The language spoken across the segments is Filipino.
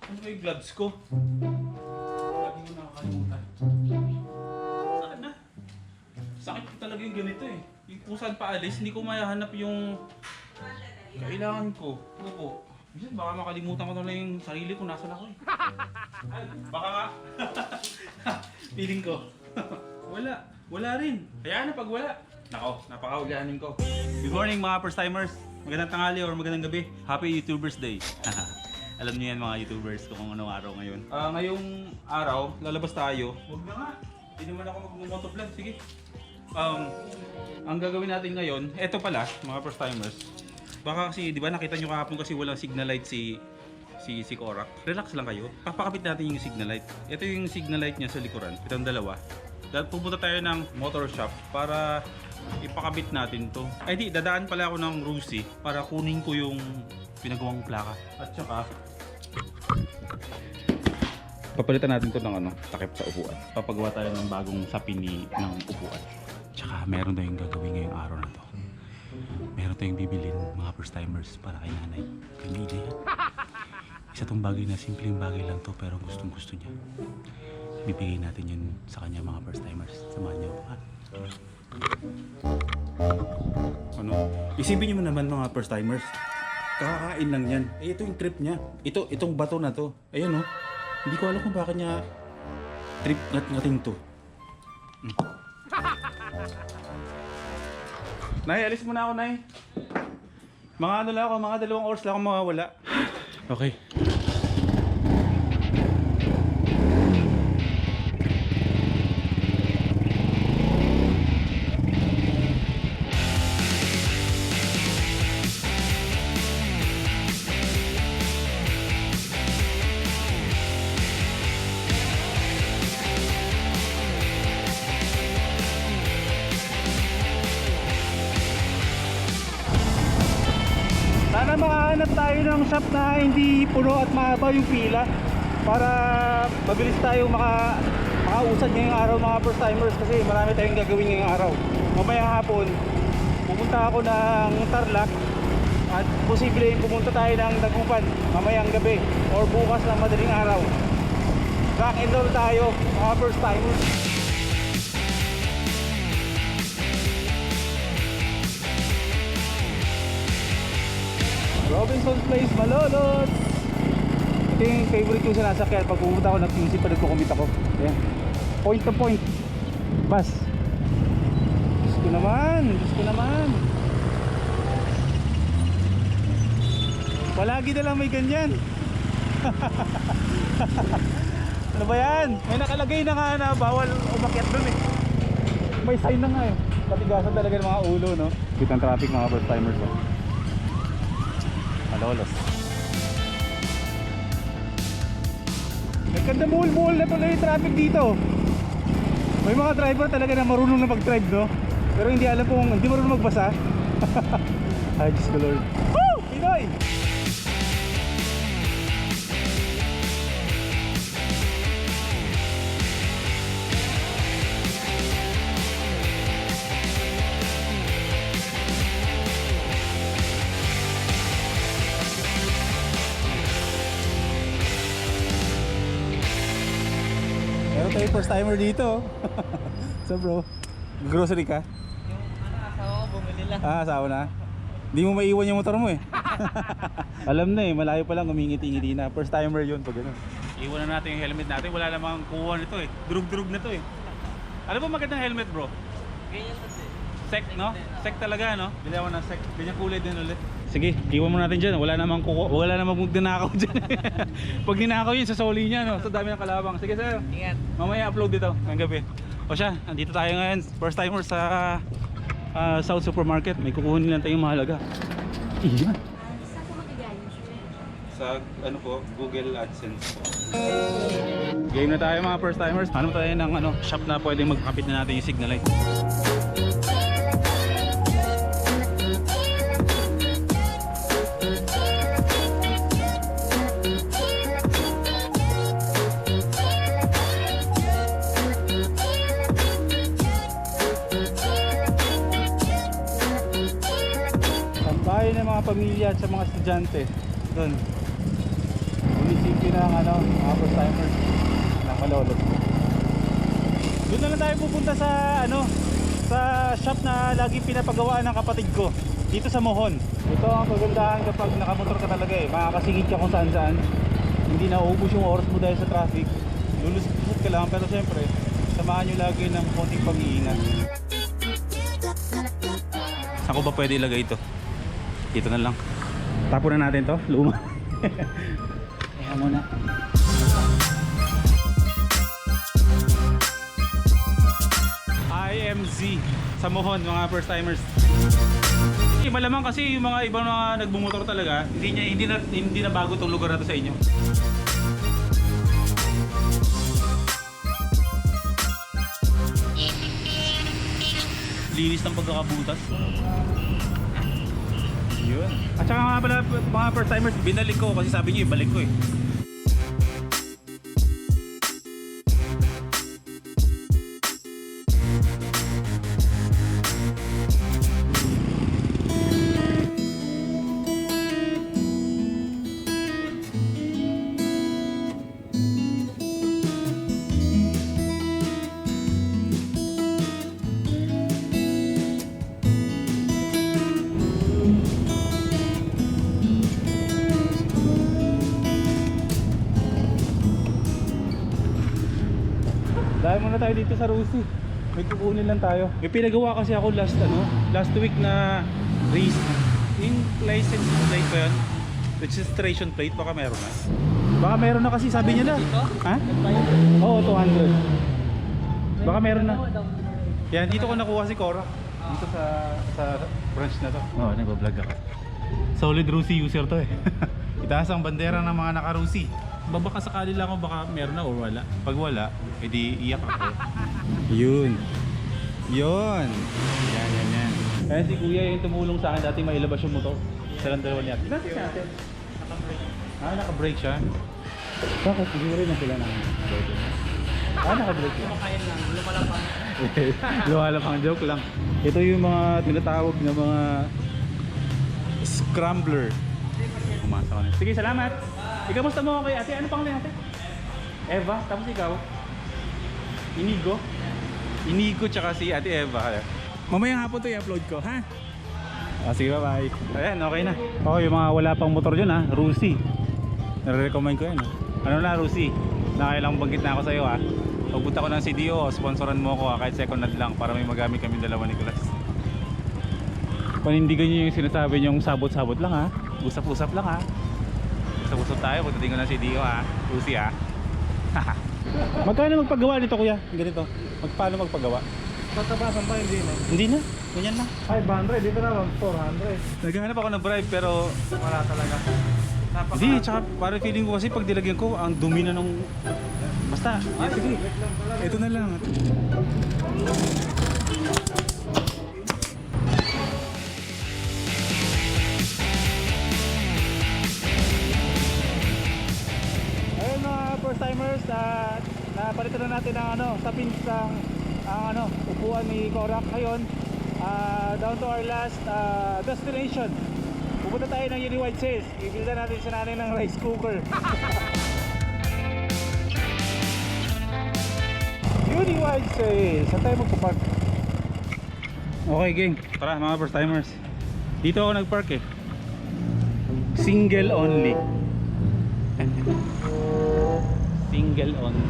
Ano ba yung gloves ko? Lagi ko nakakalimutan. Sakit na. Sakit ko talaga yung ganito eh. Yung kung saan paalis, hindi ko mahanap yung kailangan ko. Opo. Minsan baka makalimutan ko na lang yung sarili ko, nasan ako eh. Ay, baka nga. Feeling ko. Wala rin. Kaya na pag wala. Nako, napakaulianin ko. Good morning mga first timers. Magandang tanghali or magandang gabi. Happy YouTubers Day. Alam niyo yan mga YouTubers kung anong araw ngayon. Ngayong araw, lalabas tayo. Huwag na nga. Hindi naman ako mag-motovlog. Sige. Ang gagawin natin ngayon, eto pala mga first timers. Baka kasi, di ba nakita nyo kahapon kasi walang signal light si Korak. Relax lang kayo. Papakapit natin yung signal light. Ito yung signal light niya sa likuran. Itong dalawa. Dahil pupunta tayo ng motor shop para ipakabit natin to. Ay di, dadaan pala ako ng Rusi para kunin ko yung pinagawang plaka. At saka, papalitan natin to ng takip sa upuan. Papagawa tayo ng bagong sapini ng upuan. Tsaka meron tayong gagawin ngayong araw na to. Meron tayong bibilin mga first timers para kay nanay. Kay Nide. Isa tong bagay na simpleng bagay lang to pero gustong gusto niya. Bibigay natin yun sa kanya mga first timers. Samahan niyo ha? Ano? Isipin niyo naman mga first timers. Kakakain lang yan. Eh ito yung trip niya. Itong bato na to. Ayun oh. Hindi ko alam kung bakit niya trip ngating to. Nay, alis muna ako, Nay. Mga ano lang ako, mga 2 oras lang ako mawawala. Okay. Sana makahanap tayo ng shop na hindi puno at mahaba yung pila para mabilis tayo makausad ngayong araw mga first timers kasi marami tayong gagawin ngayong araw. Mamaya hapon pupunta ako ng Tarlac at posible pumunta tayo ng Dagupan mamayang gabi or bukas ng madaling araw. Back and roll tayo mga first timers. Robinson's Place, Malolos. Ito yung favorite kong sinasakyan pag pumunta ako ng QC pa nagkukumit ako. Ayan. Point to point. Bus. Diyos ko naman. Palagi na lang may ganyan. Ano ba yan? May nakalagay na nga na bawal umakyat dun eh. May sign na nga eh. Patigasan talaga ng mga ulo no. Kitang traffic mga first timers oh. Malolos. Nagkandamul-mul na tuloy yung traffic dito. May mga driver talaga na marunong na mag-drive no? Pero hindi alam kung hindi marunong magbasa. Ay Diyos ko Lord. Woo! Pinoy! Meron tayo first timer dito. So bro, grocery ka? Yung asawa ko bumili lang. Asawa na? Hindi mo maiwan yung motor mo eh. Alam na eh, malayo pa lang umingiti-ngiti na. First timer yun pag gano'n. Iwan na natin yung helmet natin, wala namang kuha nito eh. Durug-durug na to eh. Alam mo magandang helmet bro? Ganyan to eh. Sec no? Sec talaga no? Bili ako ng sec, ganyan kulay din ulit. Sige, iwan mo natin dyan. Wala namang dinakaw dyan. Pag ninakaw yun, sasoli niya no? So dami ng kalabang. Sige sir, Ingat. mamaya upload dito ngayong gabi. O siya, andito tayo ngayon. First timer sa South Supermarket. May kukunin lang tayong mahalaga. Iyan. Saan po magagaling sir? Sa ano po, Google AdSense. Game na tayo mga first timers. Hanap tayo ng shop na pwedeng magkapit na natin yung signal light. Tambayan ng mga pamilya at sa mga estudyante doon. Munisipyo ng mga first timers ng Malolot. Doon na lang tayo pupunta sa sa shop na lagi pinapagawaan ng kapatid ko dito sa Mohon. Ito ang kagandahan kapag nakamotor ka talaga makakasingit ka kung saan saan. Hindi na uubos yung oras mo dahil sa traffic. Lulusot ka lang, pero siyempre samahan nyo lagi ng konting pag-iingat. Saan ko ba pwede ilagay ito? Dito na lang. Tapon na natin to, luma. Kaya muna. IMZ sa Mohon, mga first timers. Malamang kasi yung mga ibang mga nagbumotor talaga, hindi na bago tong lugar na to sa inyo. Linis ng pagkakabutas. Yun. At saka nga pala mga first timers, binalik ko kasi sabi niyo ibalik ko eh. Dahil muna tayo dito sa Rusi. May kukunin lang tayo. May pinagawa kasi ako last week na race. Yung license plate ba yun? Registration plate, baka meron na. Baka meron na kasi sabi niya na. Ha? Oo, 200. Baka meron na. Yan, dito ko nakuha si Cora. Dito sa branch na to. Oo, nagbablog ako. Solid Rusi user to eh. Itaas ang bandera ng mga naka-Rusi. Baka sakali lang ako, baka meron na o wala. Pag wala, edi iyak ako. Yun. Yan. Kaya si kuya yung tumulong sa akin dati mailabas yung motor. Silang dalawa niya. Bakit natin? Naka-brake. Naka-brake siya. Bakit? Siguro rin na sila na. Naka-brake siya. Kumakain lang, lumalapang. Lumalapang, joke lang. Ito yung mga tinatawag na mga scrambler. Umasa ko na. Sige, salamat. Ikamusta mo kay ate? Ano pangalan ate? Eva, tapos ikaw? Inigo? Inigo tsaka si ate Eva. Mamayang hapon to i-upload ko, ha? Sige, bye-bye. Ayan, okay na. Yung mga wala pang motor dyan ha, Rusi. Nare-recommend ko yan ha. Ano na Rusi? Nakailang banggit na ako sa'yo ha. Pagpunta ko ng CDO, sponsoran mo ako ha, kahit second hand lang para may magamit kami dalawa ni Nicolas. Panindigan nyo yung sinasabi nyong sabot-sabot lang ha. Usap-usap lang ha. Usap-usap tayo pagdating ko ng CDO ha. Rusi ha. Magkano magpagawa nito kuya? Ganito. Paano magpagawa? Tatabasan pa, hindi na. Hindi na. Ganyan na. 500, dito naman 400. Naghahanap ako ng bribe pero Wala talaga. hindi, tsaka parang feeling ko kasi pag dilagyan ko ang dumi na nung basta. Sige. Ito na lang. Ayun mga first timers, napalitan na natin ang sa pins ang upuan ni Korak ngayon. Down to our last destination. Pupunta tayo ng Uni White Sales. Ibilda natin sa nanay ng rice cooker. Uni White Sales. Saan tayo magpapark? Okay gang, tara mga first timers. Dito ako nagpark eh. Single only. Single only.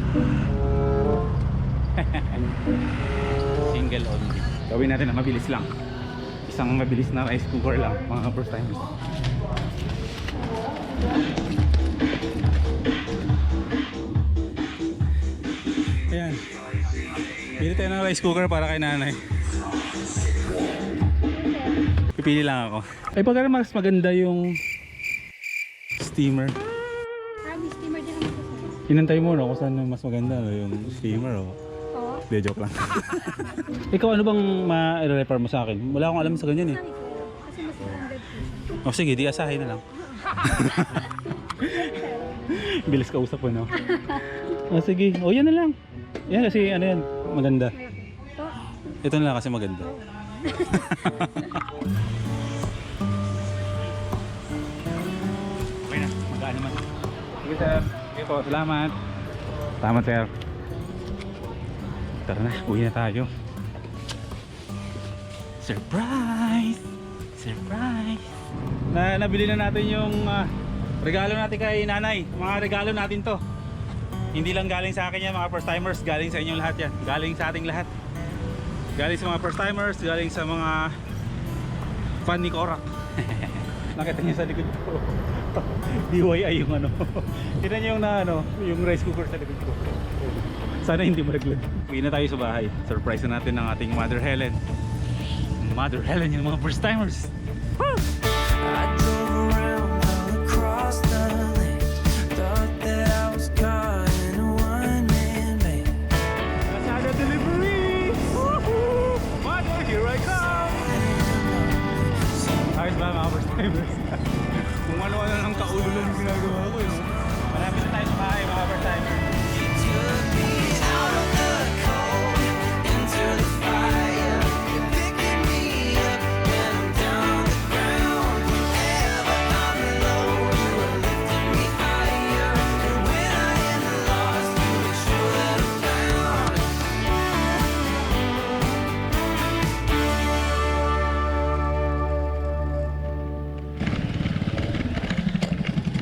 Single only. Gawin natin na mabilis lang. Isang mabilis na rice cooker lang mga first timers. Ayan. Pili tayo ng rice cooker para kay nanay. Pipili lang ako. Ay pagka mas maganda yung steamer. May steamer din naman kasi. Inantay mo no kung saan mas maganda yung steamer o. Oo. Hindi, joke lang. Ikaw ano bang ma-refer mo sa akin? Wala akong alam sa ganyan eh. Kasi mas 100 O sige, di asahin na lang. Bilis ka usap ko no. O sige, o yan na lang. Yan kasi ano yan, maganda. Ito na lang kasi maganda. Okay na, magaan naman. Sige sir. Okay po, salamat. Salamat sir. Tara na, uwi na tayo. Surprise! Surprise! Nabili na natin yung regalo natin kay nanay. Mga regalo natin to. Hindi lang galing sa akin yan mga first timers, galing sa inyong lahat yan. Galing sa ating lahat. Galing sa mga first timers, galing sa mga fan ni Korak. Nakita niyo sa likod ko. DIY yung ano. Tignan niyo yung yung rice cooker sa likod ko. Sana hindi malaglag. Uwi na tayo sa bahay. Surprise na natin ng ating Mother Helen. Mother Helen yung mga first timers. Woo! I drove around all across the land. Thought that I was caught in a one-man band. Lazada delivery! Woohoo! Mother, here I come! Ayos ba mga first timers? Kung ano-ano lang kaululan yung ginagawa ko eh. Marami na tayo sa bahay mga first timers. You took me out of the cold into the fire. You're picking me up when I'm down on the ground. Whenever I'm low, you were lifting me higher. And when I am lost, you make sure that I'm found.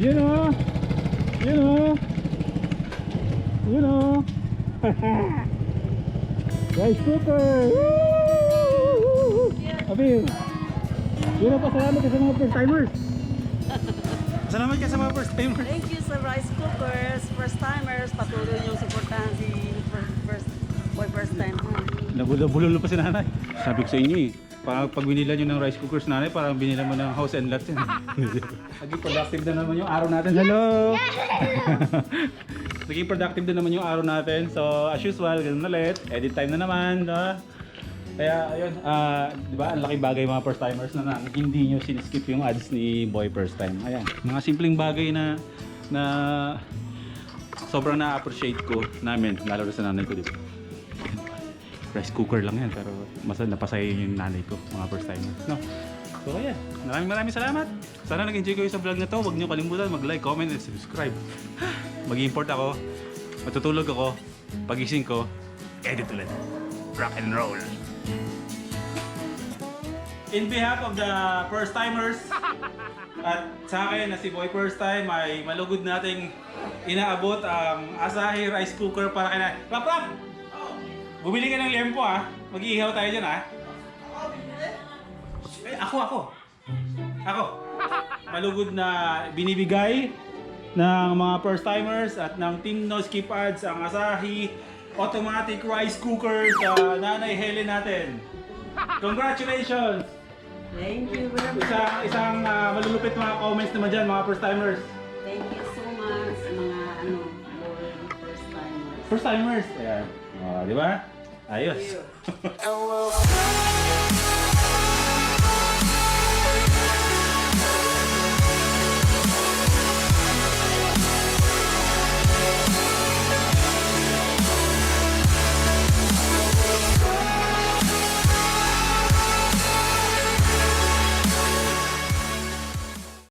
You know, rice cooker. Woo! Abi, pasalamat ka sa mga first timers. Salamat ka sa mga first timers. Thank you sa rice cookers, first timers, patuloy niyong suportahan si first time. Nabulol pa si nanay. Sabi ko sa inyo eh, pag binila nyo ng rice cookers nanay, parang binila mo ng house and lot yan. Naging productive na naman yung araw natin. Hello! Naging productive na naman yung araw natin. So as usual, ganun ulit. Edit time na naman. No? Kaya ayun, di ba, ang laking bagay mga first timers na hindi nyo siniskip yung ads ni Boy First Time. Ayan, mga simpleng bagay na sobrang na-appreciate ko namin, lalo na sa nanay ko dito. Rice cooker lang yan, pero mas napasaya yung nanay ko, mga first timers. No? So ayan, maraming salamat. Sana nag-enjoy kayo sa vlog na to. Huwag nyo kalimutan mag-like, comment, and subscribe. Mag-import ako, matutulog ako, pagising ko, edit ulit. Rock and roll. In behalf of the first timers at sa akin na si Boy First Time ay malugod nating inaabot ang Asahi rice cooker para kay nanay. Rap! Bumili ka ng lempo ah. Mag-iihaw tayo dyan ah. Eh, ako. Malugod na binibigay ng mga first timers at ng Team No Skip Ads ang Asahi automatic rice cooker sa Nanay Helen natin. Congratulations! Thank you very much. Isang malulupit mga comments naman dyan mga first timers. Thank you so much mga first timers. First timers. Ayan. Di ba? Ayos. And we'll